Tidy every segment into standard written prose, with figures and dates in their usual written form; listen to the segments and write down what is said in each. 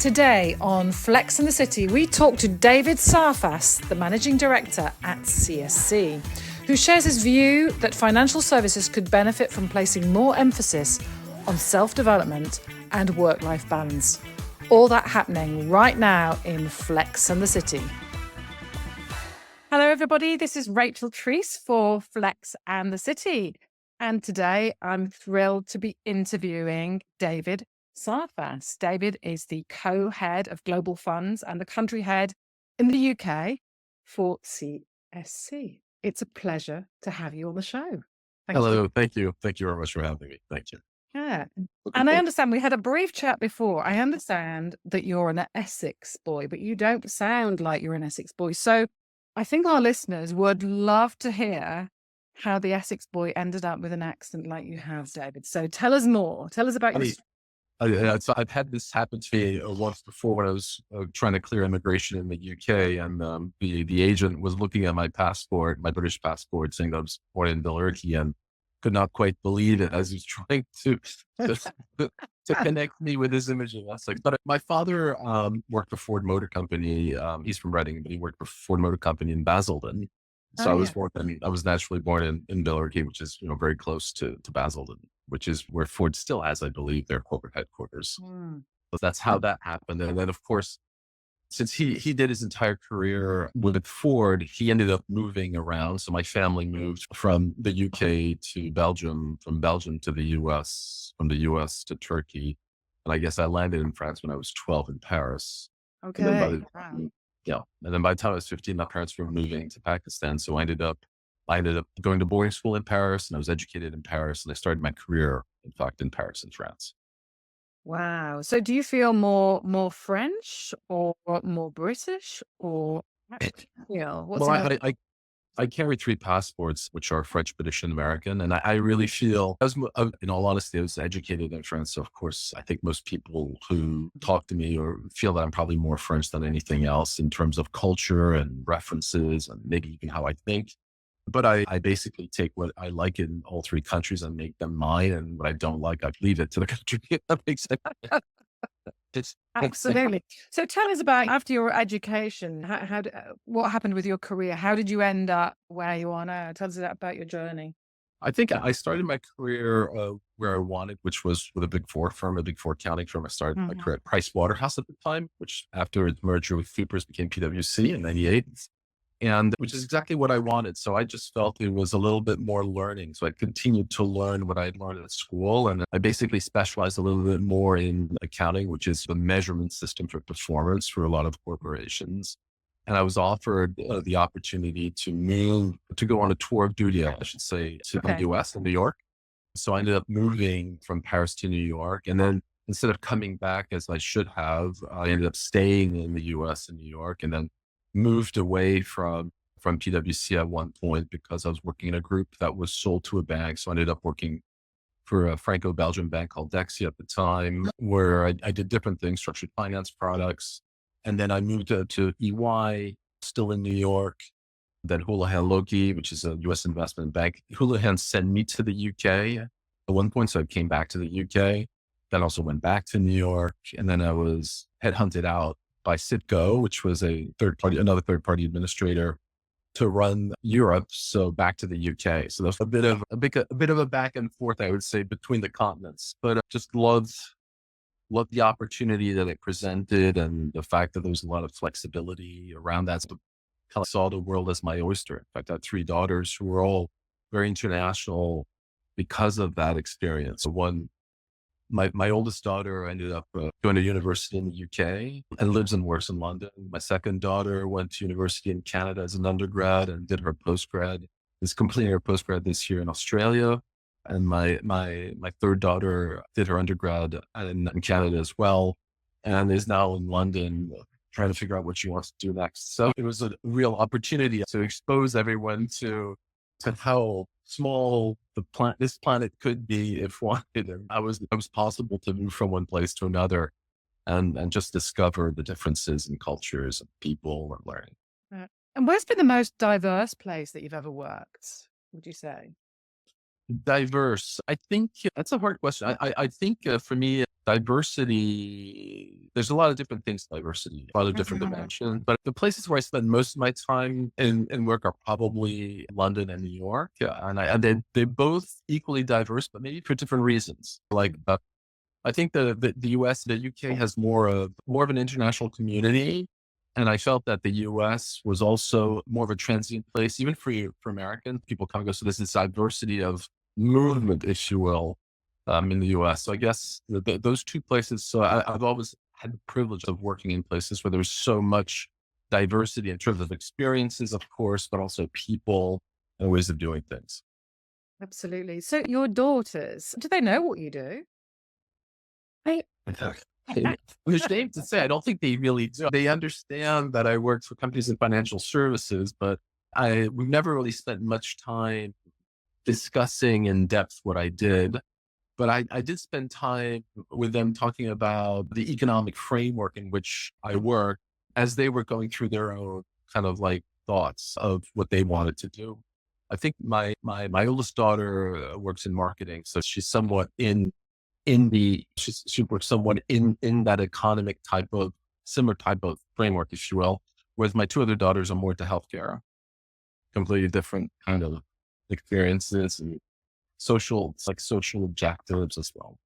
Today on Flex in the City, we talk to David Sarfas, the Managing Director at CSC, who shares his view that financial services could benefit from placing more emphasis on self-development and work-life balance. All that happening right now in Flex in the City. Hello, everybody. This is Rachel Treese for Flex and the City. And today I'm thrilled to be interviewing David Sarfas. David is the co-head of global funds and the country head in the UK for CSC. It's a pleasure to have you on the show. Hello. Thank you. Thank you very much for having me. Thank you. Yeah. And I understand we had a brief chat before. I understand that you're an Essex boy, but you don't sound like you're an Essex boy. So I think our listeners would love to hear how the Essex boy ended up with an accent like you have, David. So tell us more. Tell us about your So I've had this happen to me once before when I was trying to clear immigration in the UK, and the agent was looking at my passport, my British passport, saying that I was born in Billericay, and could not quite believe it as he was trying to connect me with his image of Essex. But my father worked for Ford Motor Company. He's from Reading, but he worked for Ford Motor Company in Basildon. So I was naturally born in Billericay, which is very close to Basildon, which is where Ford still has, I believe, their corporate headquarters. So that's how that happened. And then, of course, since he did his entire career with Ford, he ended up moving around. So my family moved from the UK to Belgium, from Belgium to the US, from the US to Turkey. And I guess I landed in France when I was 12 in Paris. Okay. And then by the time I was 15, my parents were moving to Pakistan. So I ended up going to boarding school in Paris, and I was educated in Paris, and I started my career, in fact, in Paris, in France. Wow. So do you feel more French or more British or I carry 3 passports, which are French, British, and American. And I really feel, in all honesty, I was educated in France. So of course, I think most people who talk to me or feel that I'm probably more French than anything else in terms of culture and references and maybe even how I think. But I basically take what I like in all 3 countries and make them mine. And what I don't like, I leave it to the country. That makes sense. Absolutely. So tell us about after your education, what happened with your career? How did you end up where you are now? Tell us about your journey. I think I started my career where I wanted, which was with a Big Four firm, a Big Four accounting firm. I started my career at Price Waterhouse at the time, which after its merger with Coopers became PwC in '98. And which is exactly what I wanted. So I just felt it was a little bit more learning. So I continued to learn what I'd learned at school. And I basically specialized a little bit more in accounting, which is the measurement system for performance for a lot of corporations. And I was offered the opportunity to go on a tour of duty, I should say, to the US in New York. So I ended up moving from Paris to New York. And then instead of coming back as I should have, I ended up staying in the US in New York, and then moved away from PwC at one point because I was working in a group that was sold to a bank. So I ended up working for a Franco-Belgian bank called Dexia at the time, where I did different things, structured finance products. And then I moved to EY, still in New York. Then Houlihan Lokey, which is a US investment bank. Houlihan sent me to the UK at one point. So I came back to the UK, then also went back to New York. And then I was headhunted out by Citgo, which was another third party administrator, to run Europe. So back to the UK. So there's a bit of a back and forth, I would say, between the continents. But I just loved the opportunity that it presented, and the fact that there was a lot of flexibility around that. So I kind of saw the world as my oyster. In fact, I had 3 daughters who were all very international because of that experience. So my oldest daughter ended up going to university in the UK and lives and works in London. My second daughter went to university in Canada as an undergrad and did her postgrad. Is completing her postgrad this year in Australia. And my third daughter did her undergrad in Canada as well, and is now in London trying to figure out what she wants to do next. So it was a real opportunity to expose everyone to how small this planet could be if wanted. And it was possible to move from one place to another and just discover the differences in cultures and people and learning. And where's been the most diverse place that you've ever worked, would you say? Diverse. I think that's a hard question. I think for me, diversity, there's a lot of different things, diversity, a lot of different Mhm. dimensions. But the places where I spend most of my time in work are probably London and New York. Yeah, and they're both equally diverse, but maybe for different reasons. Like, I think the US, the UK has more of an international community. And I felt that the US was also more of a transient place, even for Americans. People come and go. So there's this diversity of movement, if you will, in the US. So I guess those two places. So I've always had the privilege of working in places where there's so much diversity in terms of experiences, of course, but also people and ways of doing things. Absolutely. So your daughters, do they know what you do? I I'm ashamed to say, I don't think they really do. They understand that I worked for companies in financial services, but we've never really spent much time discussing in depth what I did. But I did spend time with them talking about the economic framework in which I work as they were going through their own kind of like thoughts of what they wanted to do. I think my oldest daughter works in marketing, so she's somewhat she works somewhat in that economic type of similar type of framework, if you will. Whereas my two other daughters are more into healthcare, completely different kind of experiences and social objectives as well.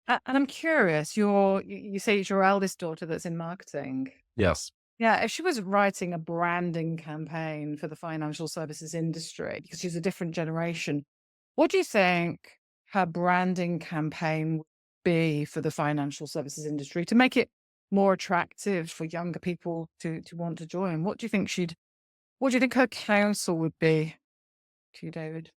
And I'm curious, you say it's your eldest daughter that's in marketing. Yes. Yeah, if she was writing a branding campaign for the financial services industry, because she's a different generation, what do you think her branding campaign would be for the financial services industry to make it more attractive for younger people to want to join? What do you think her counsel would be to you, David?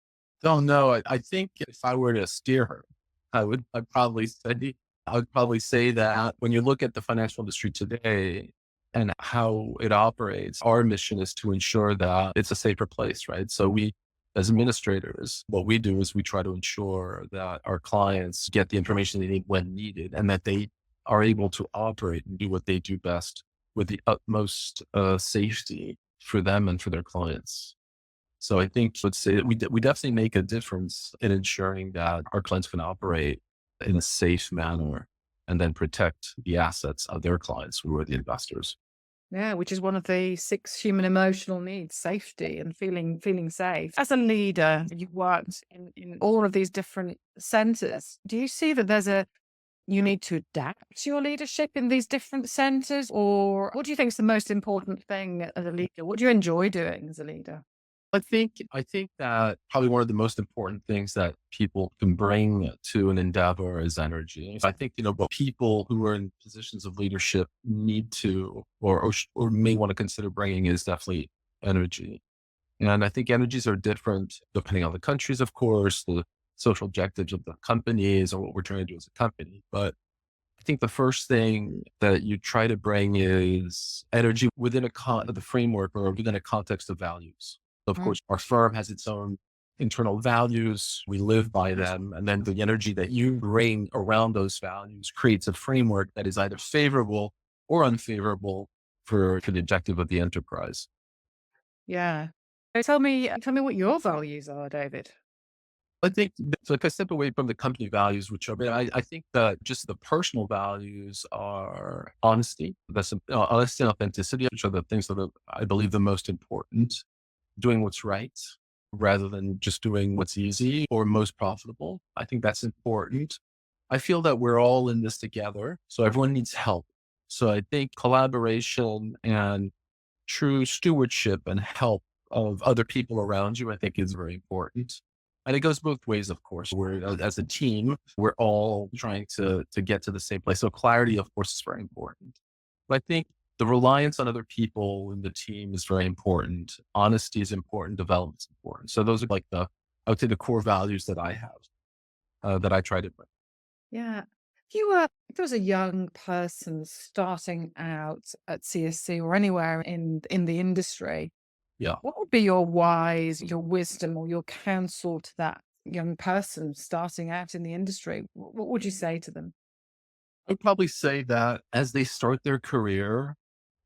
Don't know. I think if I were to steer her, I would probably say that when you look at the financial industry today and how it operates, our mission is to ensure that it's a safer place, right? So we, as administrators, what we do is we try to ensure that our clients get the information they need when needed and that they are able to operate and do what they do best with the utmost safety for them and for their clients. So I think let's say that we definitely make a difference in ensuring that our clients can operate in a safe manner and then protect the assets of their clients who are the investors. Yeah, which is one of the 6 human emotional needs, safety and feeling safe. As a leader, you've worked in all of these different centers. Do you see that you need to adapt your leadership in these different centers? Or what do you think is the most important thing as a leader? What do you enjoy doing as a leader? I think that probably one of the most important things that people can bring to an endeavor is energy. I think, what people who are in positions of leadership need to or may want to consider bringing is definitely energy. And I think energies are different depending on the countries, of course, the social objectives of the companies or what we're trying to do as a company. But I think the first thing that you try to bring is energy within the framework or within a context of values. Of Mm. course, our firm has its own internal values. We live by them. And then the energy that you bring around those values creates a framework that is either favorable or unfavorable for the objective of the enterprise. Yeah. So tell me what your values are, David. I think so if I step away from the company values, which are, but I think that just the personal values are honesty, honesty and authenticity, which are the things that I believe the most important. Doing what's right rather than just doing what's easy or most profitable. I think that's important. I feel that we're all in this together, so everyone needs help. So I think collaboration and true stewardship and help of other people around you, I think is very important. And it goes both ways, of course. We're as a team, we're all trying to get to the same place. So clarity, of course, is very important. But I think the reliance on other people in the team is very important. Honesty is important. Development is important. So those are like I would say the core values that I have, that I try to bring. Yeah. If there was a young person starting out at CSC or anywhere in the industry, Yeah. what would be your wise, your wisdom, or your counsel to that young person starting out in the industry? What would you say to them? I'd probably say that as they start their career,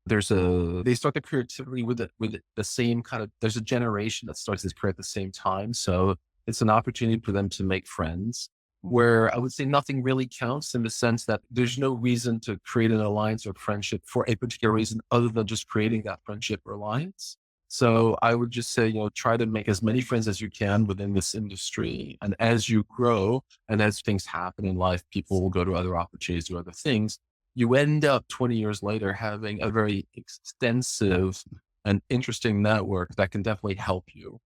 they start their career typically with the same kind of, there's a generation that starts this career at the same time. So It's an opportunity for them to make friends where I would say nothing really counts in the sense that there's no reason to create an alliance or friendship for a particular reason other than just creating that friendship or alliance. So I would just say, try to make as many friends as you can within this industry. And as you grow and as things happen in life, people will go to other opportunities, do other things. You end up 20 years later having a very extensive and interesting network that can definitely help you.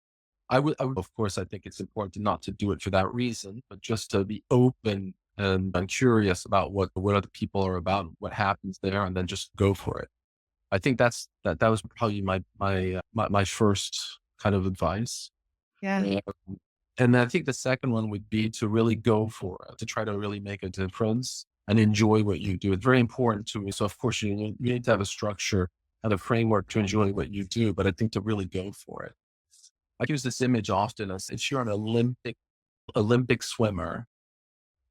Of course, I think it's important not to do it for that reason, but just to be open and curious about what other people are about, what happens there, and then just go for it. I think that was probably my first kind of advice. Yeah. Yeah. And I think the second one would be to really go for it, to try to really make a difference and enjoy what you do. It's very important to me. So of course you need to have a structure and a framework to enjoy what you do, but I think to really go for it. I use this image often as if you're an Olympic swimmer,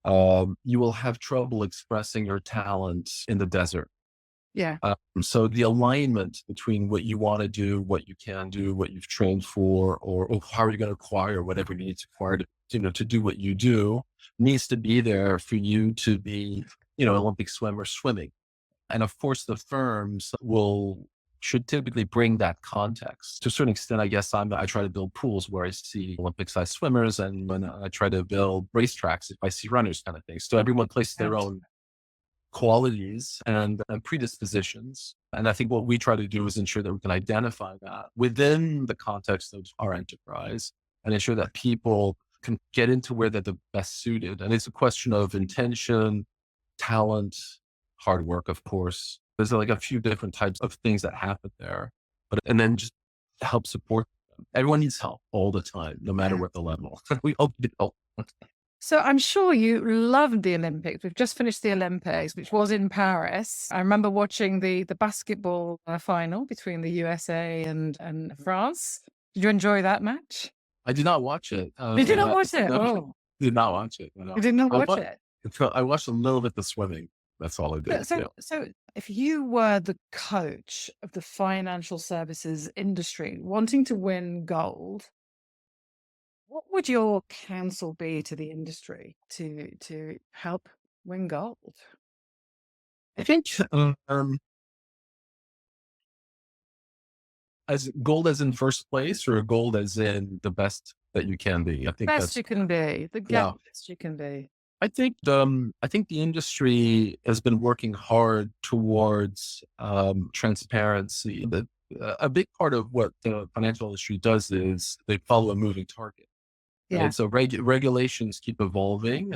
you will have trouble expressing your talent in the desert. Yeah. So the alignment between what you want to do, what you can do, what you've trained for, or how are you going to acquire whatever you need to acquire to do what you do needs to be there for you to be, Olympic swimmer swimming. And of course, the firms should typically bring that context. To a certain extent, I guess I try to build pools where I see Olympic-sized swimmers, and when I try to build racetracks if I see runners, kind of thing. So everyone places their own qualities and predispositions. And I think what we try to do is ensure that we can identify that within the context of our enterprise and ensure that people can get into where they're the best suited. And it's a question of intention, talent, hard work, of course. There's like a few different types of things that happen there, and then just help support them. Everyone needs help all the time, no matter Yeah. what the level. We all need help. So I'm sure you loved the Olympics. We've just finished the Olympics, which was in Paris. I remember watching the basketball final between the USA and France. Did you enjoy that match? I did not watch it. You did not watch it? No, Oh, did not watch it. No. you did not I, watch wa- it? I watched a little bit of swimming. That's all I So, did. so, Yeah. so if you were the coach of the financial services industry wanting to win gold, what would your counsel be to the industry to help win gold? I think as gold as in first place or gold as in the best that you can be. I think Best that's you can be, the yeah. best you can be. I think the industry has been working hard towards transparency. A big part of what the financial industry does is they follow a moving target. Yeah. Right? So regulations keep evolving,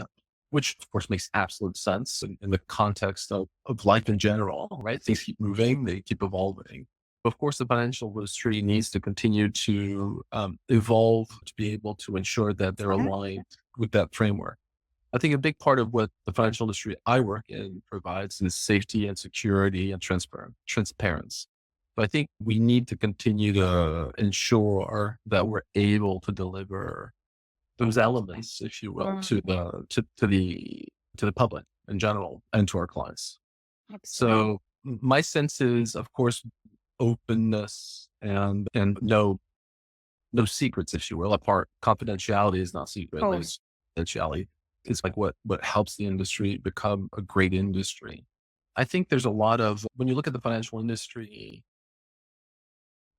which of course makes absolute sense in the context of life in general, right? Things keep moving, they keep evolving. Of course, the financial industry needs to continue to evolve to be able to ensure that they're aligned with that framework. I think a big part of what the financial industry I work in provides is safety and security and transparency. So I think we need to continue to ensure that we're able to deliver those elements, if you will, Mm, to the public in general and to our clients. absolutely. So my sense is, of course, openness and no secrets, if you will. Apart confidentiality is not Of secret. Like course. confidentiality is like what helps the industry become a great industry. I think there's a lot of when you look at the financial industry,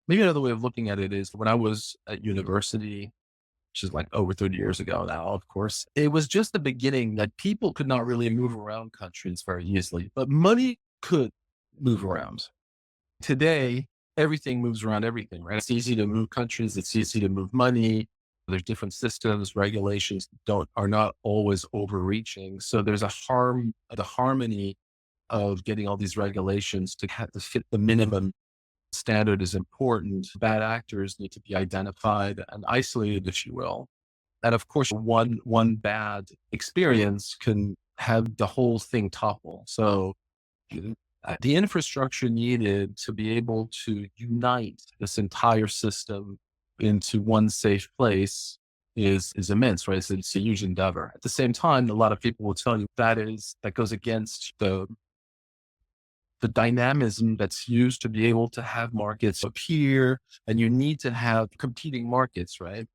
maybe another way of looking at it is when I was at university, which is like over 30 years ago now, of course. It was just the beginning that people could not really move around countries very easily, but money could move around. Today, everything moves around everything, right? It's easy to move countries. It's easy to move money. There's different systems, regulations are not always overreaching. So there's the harmony of getting all these regulations to have to fit the minimum standard is important. Bad actors need to be identified and isolated, if you will. And of course, one bad experience can have the whole thing topple. So the infrastructure needed to be able to unite this entire system into one safe place is immense, right? It's a huge endeavor. At the same time, a lot of people will tell you that goes against the dynamism that's used to be able to have markets appear, and you need to have competing markets, right?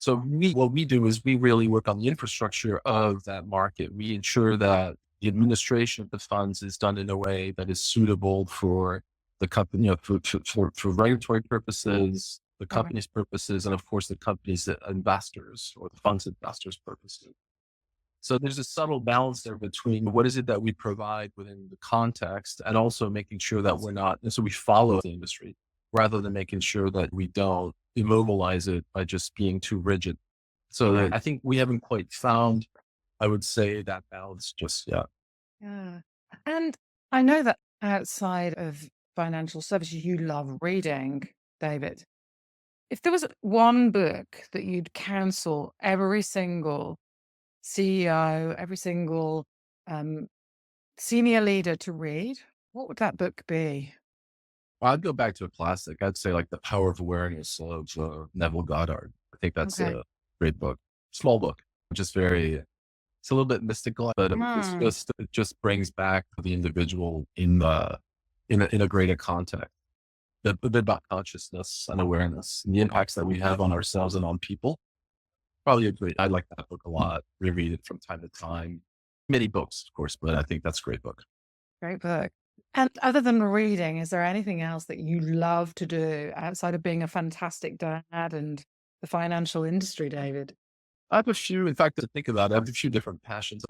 So what we do is we really work on the infrastructure of that market. We ensure that the administration of the funds is done in a way that is suitable for the company, for regulatory purposes, the All right. company's purposes, and of course the company's investors or the fund's investors' purposes. So there's a subtle balance there between what is it that we provide within the context and also making sure that we're not, and so we follow the industry rather than making sure that we don't immobilize it by just being too rigid. So I think we haven't quite found, I would say, that balance just yet. Yeah. And I know that outside of financial services, you love reading, David. If there was one book that you'd counsel every single CEO, every single um, senior leader to read, what would that book be? Well, I'd go back to a classic. I'd say like The Power of Awareness of Neville Goddard. I think that's Okay. a great book, small book, just very, it's a little bit mystical, but Hmm. it just brings back the individual in the, in a greater context. A bit about consciousness and awareness and the impacts that we have on ourselves and on people. Probably a great, I like that book a lot. Reread it from time to time. Many books, of course, but I think that's a great book. Great book. And other than reading, is there anything else that you love to do outside of being a fantastic dad and the financial industry, David? I have a few, in fact, to think about it, I have a few different passions.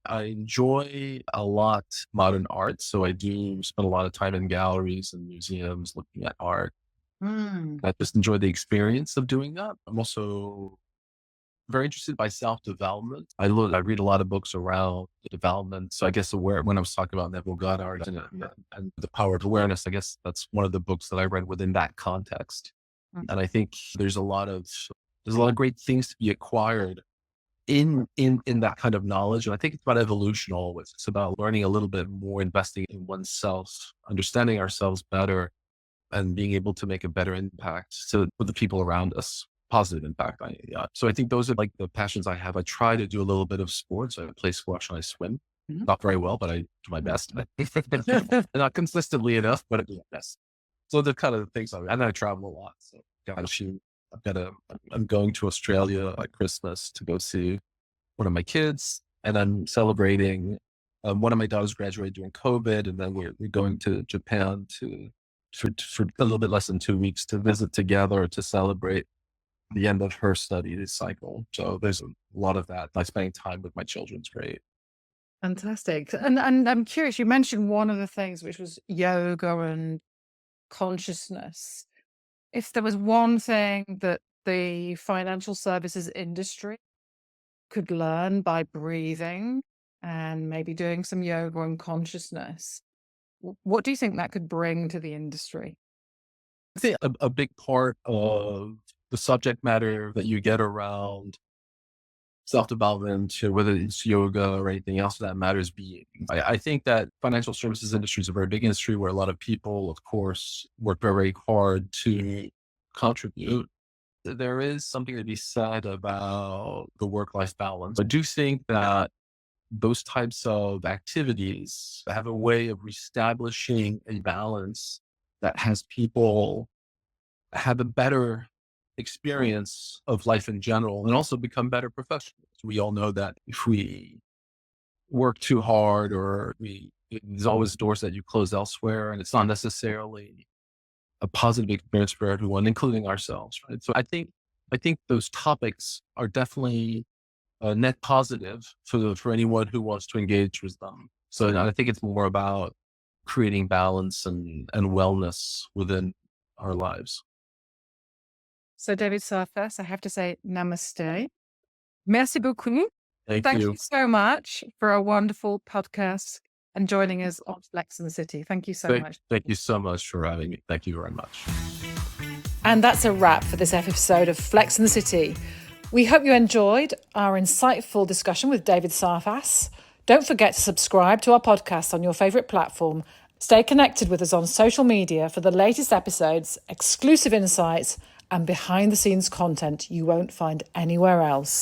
I enjoy a lot modern art. So I do spend a lot of time in galleries and museums looking at art. Mm. I just enjoy the experience of doing that. I'm also very interested by self-development. I read a lot of books around development. So I guess when I was talking about Neville Goddard and the power of awareness, I guess that's one of the books that I read within that context. Mm. And I think there's a lot of great things to be acquired in that kind of knowledge. And I think it's about evolution always. It's about learning a little bit more, investing in oneself, understanding ourselves better, and being able to make a better impact with the people around us. Positive impact. So I think those are like the passions I have. I try to do a little bit of sports. I play squash and I swim. Mhm. Not very well, but I do my best. Not consistently enough, but I do my best. So the kind of things and I travel a lot. So got a few. I'm going to Australia at Christmas to go see one of my kids, and I'm celebrating. One of my daughters graduated during COVID, and then we're going to Japan for a little bit less than 2 weeks to visit together to celebrate the end of her study cycle. So there's a lot of that. Like spending time with my children's great. Fantastic. And I'm curious, you mentioned one of the things which was yoga and consciousness. If there was one thing that the financial services industry could learn by breathing and maybe doing some yoga and consciousness, what do you think that could bring to the industry? I think a big part of the subject matter that you get around self-development, whether it's yoga or anything else that matters being. I think that financial services industry is a very big industry where a lot of people, of course, work very hard to contribute. There is something to be said about the work-life balance. I do think that those types of activities have a way of reestablishing a balance that has people have a better experience of life in general and also become better professionals. We all know that if we work too hard there's always doors that you close elsewhere, and it's not necessarily a positive experience for everyone, including ourselves. Right. So I think those topics are definitely a net positive for anyone who wants to engage with them. So I think it's more about creating balance and wellness within our lives. So, David Sarfas, I have to say namaste. Merci beaucoup. Thank Thank you you. so much for a wonderful podcast and joining us on Flex in the City. Thank you so much. Thank you so much for having me. Thank you very much. And that's a wrap for this episode of Flex in the City. We hope you enjoyed our insightful discussion with David Sarfas. Don't forget to subscribe to our podcast on your favourite platform. Stay connected with us on social media for the latest episodes, exclusive insights, and behind the scenes content you won't find anywhere else.